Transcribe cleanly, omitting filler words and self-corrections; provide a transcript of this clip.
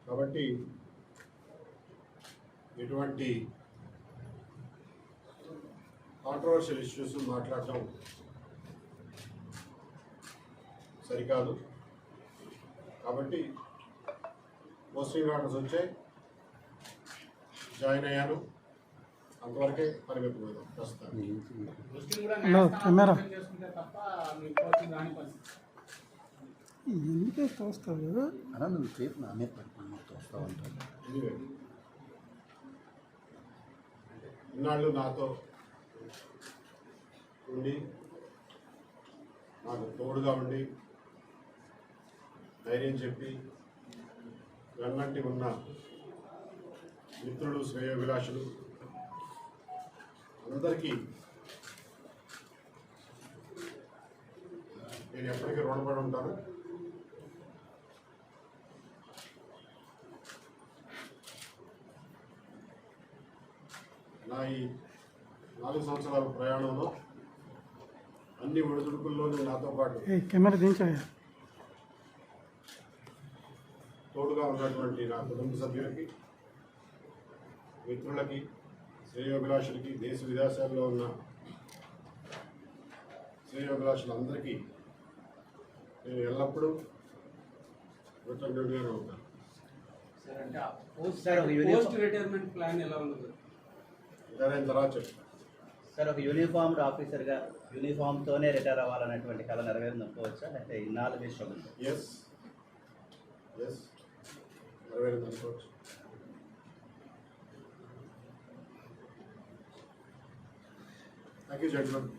కాబట్టి ఎటువంటి controversial issues మాట్లాడటం సరికాదు. కాబట్టి పోస్టింగ్ ఆర్డర్స్ వచ్చాయి, జాయిన్ అయ్యాను, అంతవరకే పరిమితమైంది ప్రస్తుతానికి. ఎందుకే తోస్తావు అలా నువ్వు సేపు నా మీద పడుకున్నా తోస్తూ ఉంటాను. ఇన్నాళ్ళు నాతో ఉండి నాకు తోడుగా ఉండి ధైర్యం చెప్పి వెన్నంటి ఉన్న మిత్రులు, శ్రేయోభిలాషులు అందరికీ నేను ఎప్పటికీ రుణపడి ఉంటాను. నా ఈ 4 సంవత్సరాల ప్రయాణంలో అన్ని ఒడిదుడుకుల్లోనూ నాతో పాటు కెమెరా దించాయా తోడుగా ఉన్నటువంటి నా కుటుంబ సభ్యులకి, మిత్రులకి, శ్రేయోభిలాషులకి, దేశ విదేశాల్లో ఉన్న శ్రేయోభిలాషులందరికీ నేను ఎల్లప్పుడూ కృతజ్ఞుడిగానే ఉంటాను. పోస్ట్ రిటైర్మెంట్ ప్లాన్ ఎలా ఉండదు ఇదైన తర్వాత చెప్తాను. సార్, ఒక యూనిఫామ్డ్ ఆఫీసర్గా యూనిఫామ్తోనే రిటైర్ అవ్వాలనేటువంటి కళ నెరవేరునొప్పవచ్చా, లేకపోతే ఇన్నాళ్ళు వేస్ట్ అవుతుంది? ఎస్ నెరవేరింది అనుకోవచ్చు. Thank you judgement.